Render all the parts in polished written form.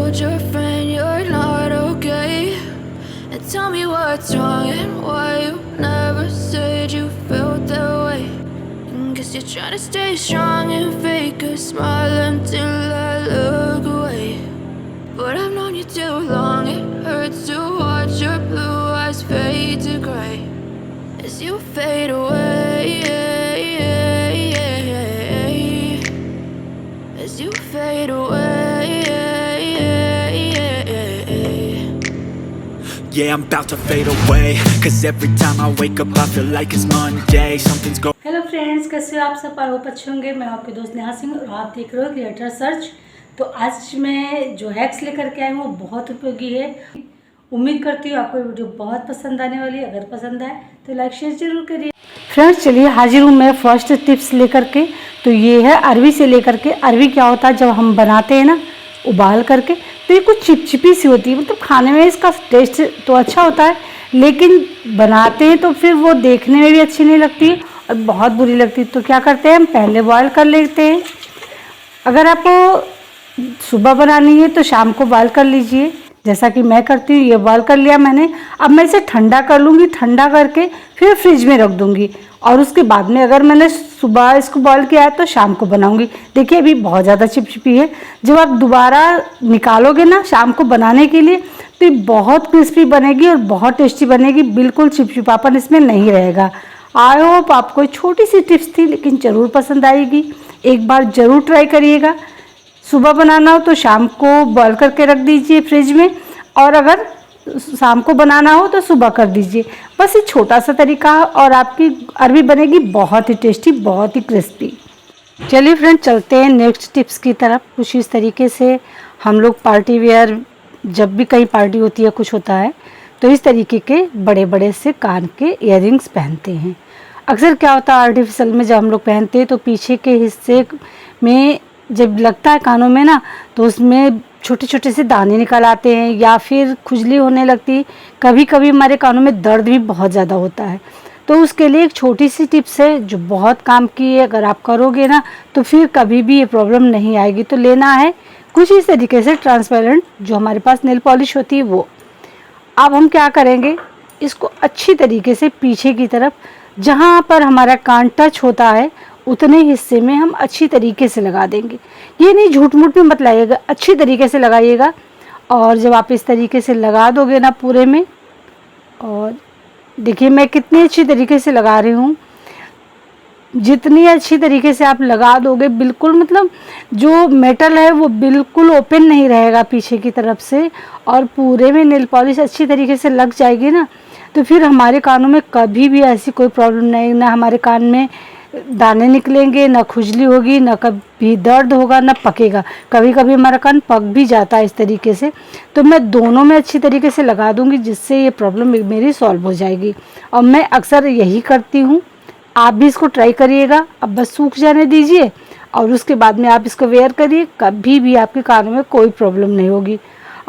told your friend you're not okay, and tell me what's wrong and why you never said you felt that way. Guess you're trying to stay strong and fake a smile until I look away. But I've known you too long, it hurts to watch your blue eyes fade to gray as you fade away, as you fade away. Yeah, I'm about to fade away, cause every time I wake up I feel like it's Monday. Something's going. Hello friends, कैसे हो आप सब? I hope अच्छे होंगे। मैं आपकी दोस्त नेहा सिंह और आप देख रहे हो क्रिएटर सर्च। तो आज मैं जो हैक्स लेकर के आई हूँ वो बहुत उपयोगी है। उम्मीद करती हूँ आपको वीडियो बहुत पसंद आने वाली है। अगर पसंद आए तो लाइक शेयर जरूर करिए। फ्रेंड्स चलिए हाजिर हूँ मैं फर्स्ट टिप्स लेकर के। तो ये है अरवी से लेकर के। अरवी क्या होता है, जब हम बनाते हैं ना उबाल करके, तो ये कुछ चिपचिपी सी होती है। मतलब खाने में इसका टेस्ट तो अच्छा होता है, लेकिन बनाते हैं तो फिर वो देखने में भी अच्छी नहीं लगती और बहुत बुरी लगती है। तो क्या करते हैं, हम पहले बॉयल कर लेते हैं। अगर आपको सुबह बनानी है तो शाम को बॉयल कर लीजिए, जैसा कि मैं करती हूँ। ये बॉयल कर लिया मैंने। अब मैं इसे ठंडा कर लूँगी, ठंडा करके फिर फ्रिज में रख दूँगी। और उसके बाद में अगर मैंने सुबह इसको बॉयल किया है तो शाम को बनाऊँगी। देखिए अभी बहुत ज़्यादा चिपचिपी है। जब आप दोबारा निकालोगे ना शाम को बनाने के लिए, तो ये बहुत क्रिस्पी बनेगी और बहुत टेस्टी बनेगी। बिल्कुल चिपचिपापन इसमें नहीं रहेगा। आई होप आपको छोटी सी टिप्स थी, लेकिन ज़रूर पसंद आएगी। एक बार ज़रूर ट्राई करिएगा। सुबह बनाना हो तो शाम को बॉयल करके रख दीजिए फ्रिज में, और अगर शाम को बनाना हो तो सुबह कर दीजिए। बस ये छोटा सा तरीका है और आपकी अरवी बनेगी बहुत ही टेस्टी, बहुत ही क्रिस्पी। चलिए फ्रेंड चलते हैं नेक्स्ट टिप्स की तरफ। कुछ इस तरीके से हम लोग पार्टी वेयर, जब भी कहीं पार्टी होती है कुछ होता है, तो इस तरीके के बड़े बड़े से कान के इयररिंग्स पहनते हैं। अक्सर क्या होता है आर्टिफिशियल में जब हम लोग पहनते हैं तो पीछे के हिस्से में जब लगता है कानों में ना, तो उसमें छोटे छोटे से दाने निकल आते हैं या फिर खुजली होने लगती। कभी कभी हमारे कानों में दर्द भी बहुत ज़्यादा होता है। तो उसके लिए एक छोटी सी टिप्स है जो बहुत काम की है। अगर आप करोगे ना तो फिर कभी भी ये प्रॉब्लम नहीं आएगी। तो लेना है कुछ इस तरीके से ट्रांसपेरेंट जो हमारे पास नेल पॉलिश होती है वो। अब हम क्या करेंगे, इसको अच्छी तरीके से पीछे की तरफ जहाँ पर हमारा कान टच होता है उतने हिस्से में हम अच्छी तरीके से लगा देंगे। ये नहीं झूठ मूठ में मत लगाइएगा, अच्छी तरीके से लगाइएगा। और जब आप इस तरीके से लगा दोगे ना पूरे में, और देखिए मैं कितनी अच्छी तरीके से लगा रही हूँ। जितनी अच्छी तरीके से आप लगा दोगे, बिल्कुल मतलब जो मेटल है वो बिल्कुल ओपन नहीं रहेगा पीछे की तरफ से, और पूरे में नेल पॉलिश अच्छी तरीके से लग जाएगी ना, तो फिर हमारे कानों में कभी भी ऐसी कोई प्रॉब्लम नहीं। ना हमारे कान में दाने निकलेंगे, ना खुजली होगी, ना कभी दर्द होगा, ना पकेगा। कभी कभी हमारा कान पक भी जाता है इस तरीके से। तो मैं दोनों में अच्छी तरीके से लगा दूंगी, जिससे ये प्रॉब्लम मेरी सॉल्व हो जाएगी। और मैं अक्सर यही करती हूँ, आप भी इसको ट्राई करिएगा। अब बस सूख जाने दीजिए और उसके बाद में आप इसको वेयर करिए। कभी भी आपके कानों में कोई प्रॉब्लम नहीं होगी।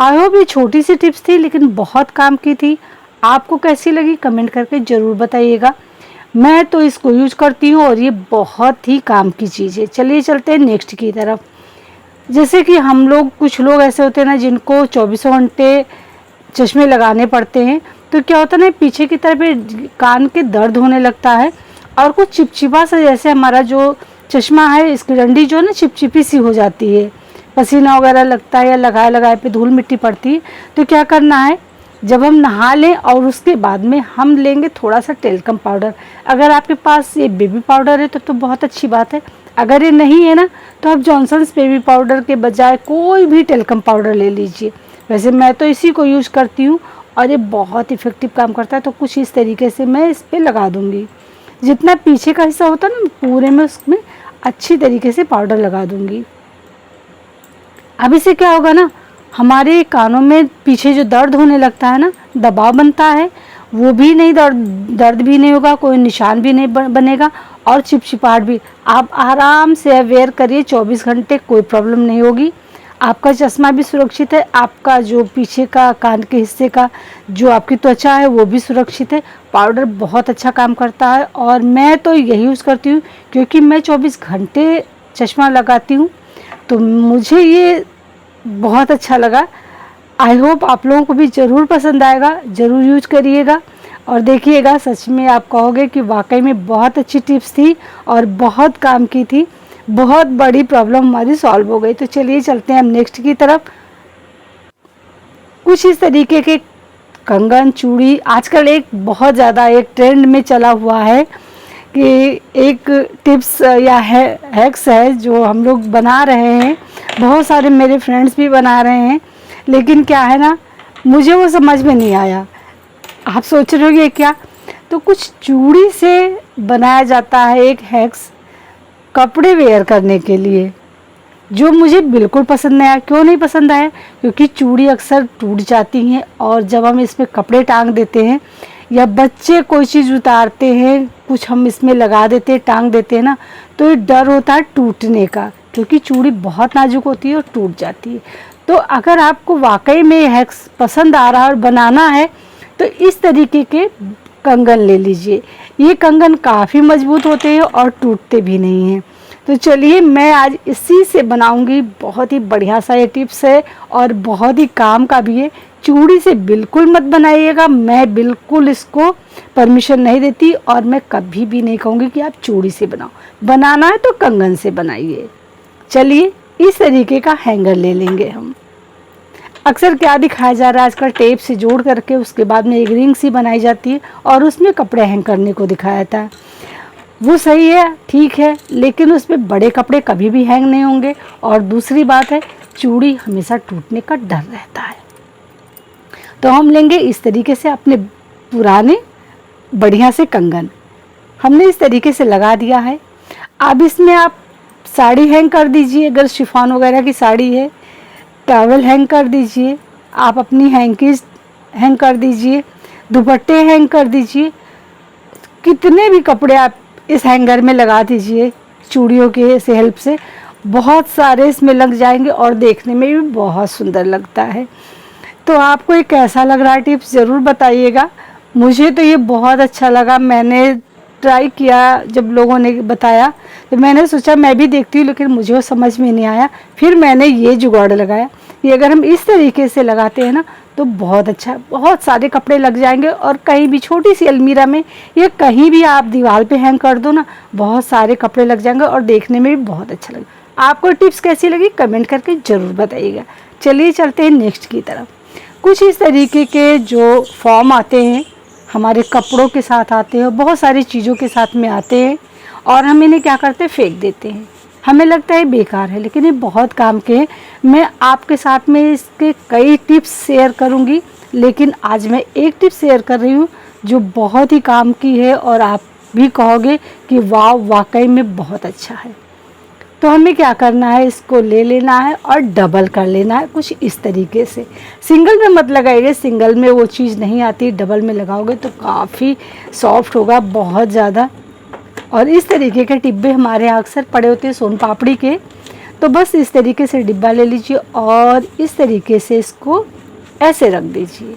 आई होप ये छोटी सी टिप्स थी, लेकिन बहुत काम की थी। आपको कैसी लगी कमेंट करके ज़रूर बताइएगा। मैं तो इसको यूज करती हूँ और ये बहुत ही काम की चीज़ है। चलिए चलते हैं नेक्स्ट की तरफ। जैसे कि हम लोग, कुछ लोग ऐसे होते हैं ना जिनको 24 घंटे चश्मे लगाने पड़ते हैं। तो क्या होता है ना, पीछे की तरफ कान के दर्द होने लगता है और कुछ चिपचिपा सा, जैसे हमारा जो चश्मा है इसकी डंडी जो है ना चिपचिपी सी हो जाती है, पसीना वगैरह लगता है या लगाए लगाए पे धूल मिट्टी पड़ती है। तो क्या करना है, जब हम नहा लें और उसके बाद में हम लेंगे थोड़ा सा टेल्कम पाउडर। अगर आपके पास ये बेबी पाउडर है तो बहुत अच्छी बात है। अगर ये नहीं है ना तो आप जॉनसन्स बेबी पाउडर के बजाय कोई भी टेल्कम पाउडर ले लीजिए। वैसे मैं तो इसी को यूज़ करती हूँ और ये बहुत इफ़ेक्टिव काम करता है। तो कुछ इस तरीके से मैं इस पर लगा दूँगी। जितना पीछे का हिस्सा होता है ना पूरे में उसमें अच्छी तरीके से पाउडर लगा दूँगी। अब इससे क्या होगा ना, हमारे कानों में पीछे जो दर्द होने लगता है ना, दबाव बनता है, वो भी नहीं, दर्द भी नहीं होगा, कोई निशान भी नहीं बनेगा और चिपचिपाहट भी। आप आराम से वेयर करिए 24 घंटे, कोई प्रॉब्लम नहीं होगी। आपका चश्मा भी सुरक्षित है, आपका जो पीछे का कान के हिस्से का जो आपकी त्वचा है वो भी सुरक्षित है। पाउडर बहुत अच्छा काम करता है और मैं तो यही यूज़ करती हूँ, क्योंकि मैं 24 घंटे चश्मा लगाती हूँ। तो मुझे ये बहुत अच्छा लगा। आई होप आप लोगों को भी ज़रूर पसंद आएगा, ज़रूर यूज करिएगा और देखिएगा। सच में आप कहोगे कि वाकई में बहुत अच्छी टिप्स थी और बहुत काम की थी, बहुत बड़ी प्रॉब्लम हमारी सॉल्व हो गई। तो चलिए चलते हैं हम नेक्स्ट की तरफ। कुछ इस तरीके के कंगन, चूड़ी आजकल एक बहुत ज़्यादा एक ट्रेंड में चला हुआ है कि एक टिप्स या हैक्स है जो हम लोग बना रहे हैं। बहुत सारे मेरे फ्रेंड्स भी बना रहे हैं, लेकिन क्या है ना, मुझे वो समझ में नहीं आया। आप सोच रहे हो ये क्या? तो कुछ चूड़ी से बनाया जाता है एक हैक्स कपड़े वेयर करने के लिए, जो मुझे बिल्कुल पसंद नहीं आया। क्यों नहीं पसंद आया? क्योंकि चूड़ी अक्सर टूट जाती हैं और जब हम इसमें कपड़े टांग देते हैं या बच्चे कोई चीज़ उतारते हैं, कुछ हम इसमें लगा देते हैं, टांग देते हैं ना, तो ये डर होता है टूटने का, क्योंकि चूड़ी बहुत नाजुक होती है और टूट जाती है। तो अगर आपको वाकई में हैक्स पसंद आ रहा है और बनाना है तो इस तरीके के कंगन ले लीजिए। ये कंगन काफ़ी मजबूत होते हैं और टूटते भी नहीं हैं। तो चलिए मैं आज इसी से बनाऊंगी। बहुत ही बढ़िया सा ये टिप्स है और बहुत ही काम का भी है। चूड़ी से बिल्कुल मत बनाइएगा, मैं बिल्कुल इसको परमिशन नहीं देती और मैं कभी भी नहीं कहूँगी कि आप चूड़ी से बनाओ। बनाना है तो कंगन से बनाइए। चलिए इस तरीके का हैंगर ले लेंगे हम। अक्सर क्या दिखाया जा रहा है आजकल, टेप से जोड़ करके उसके बाद में एक रिंग सी बनाई जाती है और उसमें कपड़े हैंग करने को दिखाया जाता है। वो सही है, ठीक है, लेकिन उसमें बड़े कपड़े कभी भी हैंग नहीं होंगे। और दूसरी बात है, चूड़ी हमेशा टूटने का डर रहता है। तो हम लेंगे इस तरीके से अपने पुराने बढ़िया से कंगन, हमने इस तरीके से लगा दिया है। अब इसमें आप साड़ी हैंग कर दीजिए, अगर शिफॉन वगैरह की साड़ी है, टॉवल हैंग कर दीजिए, आप अपनी हैंकीज हैंग कर दीजिए, दुपट्टे हैंग कर दीजिए, कितने भी कपड़े आप इस हैंगर में लगा दीजिए चूड़ियों के से हेल्प से। बहुत सारे इसमें लग जाएंगे और देखने में भी बहुत सुंदर लगता है। तो आपको ये कैसा लग रहा है टिप्स ज़रूर बताइएगा। मुझे तो ये बहुत अच्छा लगा। मैंने ट्राई किया, जब लोगों ने बताया तो मैंने सोचा मैं भी देखती हूँ, लेकिन मुझे वो समझ में नहीं आया। फिर मैंने ये जुगाड़ लगाया कि अगर हम इस तरीके से लगाते हैं ना तो बहुत अच्छा, बहुत सारे कपड़े लग जाएंगे और कहीं भी छोटी सी अलमीरा में या कहीं भी आप दीवार पे हैंग कर दो ना, बहुत सारे कपड़े लग जाएंगे और देखने में भी बहुत अच्छा लगेगा। आपको टिप्स कैसी लगी कमेंट करके ज़रूर बताइएगा। चलिए चलते हैं नेक्स्ट की तरफ। कुछ इस तरीके के जो फॉर्म आते हैं, हमारे कपड़ों के साथ आते हैं, बहुत सारी चीज़ों के साथ में आते हैं और हम इन्हें क्या करते हैं, फेंक देते हैं। हमें लगता है बेकार है, लेकिन ये बहुत काम के हैं। मैं आपके साथ में इसके कई टिप्स शेयर करूंगी, लेकिन आज मैं एक टिप शेयर कर रही हूँ जो बहुत ही काम की है और आप भी कहोगे कि वाह वाकई में बहुत अच्छा है। तो हमें क्या करना है, इसको ले लेना है और डबल कर लेना है कुछ इस तरीके से। सिंगल में मत लगाइए, सिंगल में वो चीज़ नहीं आती, डबल में लगाओगे तो काफ़ी सॉफ्ट होगा, बहुत ज़्यादा। और इस तरीके के डिब्बे हमारे यहाँ अक्सर पड़े होते हैं सोन पापड़ी के, तो बस इस तरीके से डिब्बा ले लीजिए और इस तरीके से इसको ऐसे रख दीजिए।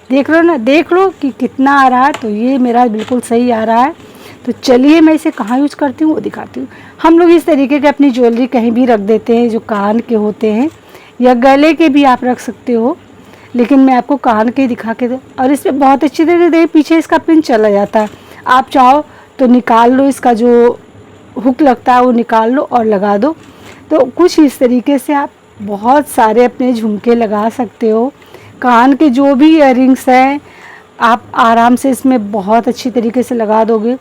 देख लो ना, देख लो कि कितना आ रहा है। तो ये मेरा बिल्कुल सही आ रहा है। तो चलिए मैं इसे कहाँ यूज करती हूँ वो दिखाती हूँ। हम लोग इस तरीके के अपनी ज्वेलरी कहीं भी रख देते हैं, जो कान के होते हैं या गले के भी आप रख सकते हो, लेकिन मैं आपको कान के दिखा के दूँ। और इसमें बहुत अच्छी तरीके से पीछे इसका पिन चला जाता है, आप चाहो तो निकाल लो, इसका जो हुक लगता है वो निकाल लो और लगा दो। तो कुछ इस तरीके से आप बहुत सारे अपने झुमके लगा सकते हो। कान के जो भी इयररिंग्स हैं आप आराम से इसमें बहुत अच्छी तरीके से लगा दोगे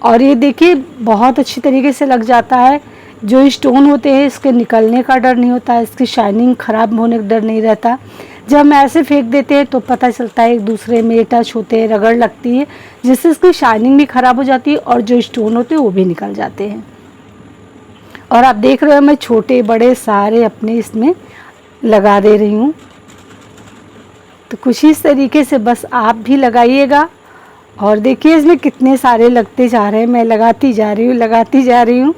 और ये देखिए बहुत अच्छी तरीके से लग जाता है। जो स्टोन होते हैं इसके निकलने का डर नहीं होता, इसकी शाइनिंग ख़राब होने का डर नहीं रहता। जब हम ऐसे फेंक देते हैं तो पता चलता है एक दूसरे में टच होते हैं, रगड़ लगती है, जिससे इसकी शाइनिंग भी ख़राब हो जाती है और जो स्टोन होते हैं वो भी निकल जाते हैं। और आप देख रहे हो मैं छोटे बड़े सारे अपने इसमें लगा दे रही हूँ। तो कुछ इस तरीके से बस आप भी लगाइएगा और देखिए इसमें कितने सारे लगते जा रहे हैं। मैं लगाती जा रही हूँ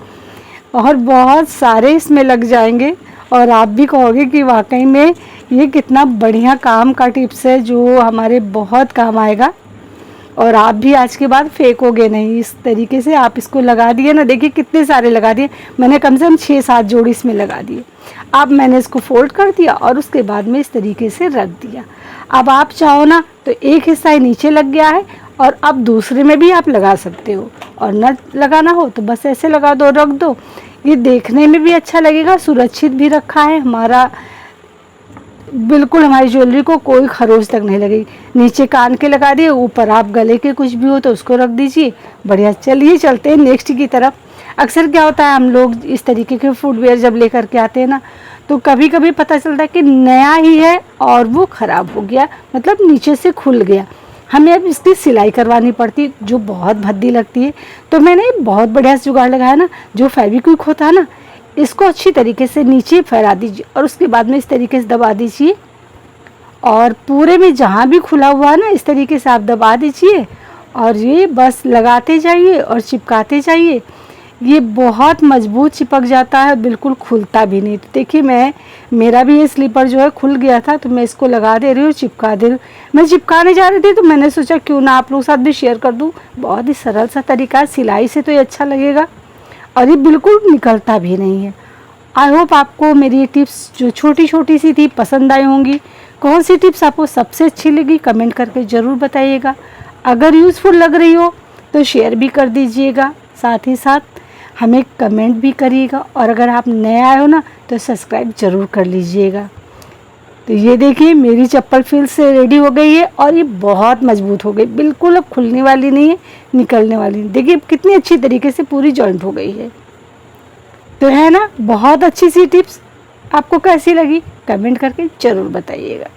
और बहुत सारे इसमें लग जाएंगे और आप भी कहोगे कि वाकई में ये कितना बढ़िया काम का टिप्स है जो हमारे बहुत काम आएगा। और आप भी आज के बाद फेंकोगे नहीं। इस तरीके से आप इसको लगा दिए ना, देखिए कितने सारे लगा दिए मैंने, कम से कम 6-7 जोड़ी इसमें लगा दिए। अब मैंने इसको फोल्ड कर दिया और उसके बाद में इस तरीके से रख दिया। अब आप चाहो ना तो एक हिस्सा ही नीचे लग गया है और अब दूसरे में भी आप लगा सकते हो, और न लगाना हो तो बस ऐसे लगा दो, रख दो। ये देखने में भी अच्छा लगेगा, सुरक्षित भी रखा है हमारा, बिल्कुल हमारी ज्वेलरी को कोई खरोच तक नहीं लगेगी। नीचे कान के लगा दिए, ऊपर आप गले के कुछ भी हो तो उसको रख दीजिए। बढ़िया। चलिए चलते हैं नेक्स्ट की तरफ। अक्सर क्या होता है, हम लोग इस तरीके के फुटवेयर जब लेकर के आते हैं ना, तो कभी कभी पता चलता है कि नया ही है और वो ख़राब हो गया, मतलब नीचे से खुल गया। हमें अब इसकी सिलाई करवानी पड़ती, जो बहुत भद्दी लगती है। तो मैंने बहुत बढ़िया से जुगाड़ लगाया ना, जो फेविक्विक होता है ना, इसको अच्छी तरीके से नीचे फैला दीजिए और उसके बाद में इस तरीके से दबा दीजिए, और पूरे में जहाँ भी खुला हुआ है ना, इस तरीके से आप दबा दीजिए और ये बस लगाते जाइए और चिपकाते जाइए। ये बहुत मजबूत चिपक जाता है, बिल्कुल खुलता भी नहीं। तो देखिए मेरा भी ये स्लीपर जो है खुल गया था, तो मैं इसको लगा दे रही हूँ, चिपका दे रही हूँ। मैं चिपकाने जा रही थी तो मैंने सोचा क्यों ना आप लोगों के साथ भी शेयर कर दूँ। बहुत ही सरल सा तरीका है, सिलाई से तो ये अच्छा लगेगा और ये बिल्कुल निकलता भी नहीं है। आई होप आपको मेरी ये टिप्स जो छोटी छोटी सी थी पसंद आई होंगी। कौन सी टिप्स आपको सबसे अच्छी लगी कमेंट करके ज़रूर बताइएगा। अगर यूज़फुल लग रही हो तो शेयर भी कर दीजिएगा, साथ ही साथ हमें कमेंट भी करिएगा, और अगर आप नए आए हो ना तो सब्सक्राइब ज़रूर कर लीजिएगा। तो ये देखिए मेरी चप्पल फिर से रेडी हो गई है और ये बहुत मजबूत हो गई, बिल्कुल अब खुलने वाली नहीं है, निकलने वाली नहीं। देखिए कितनी अच्छी तरीके से पूरी जॉइंट हो गई है। तो है ना बहुत अच्छी सी टिप्स। आपको कैसी लगी कमेंट करके ज़रूर बताइएगा।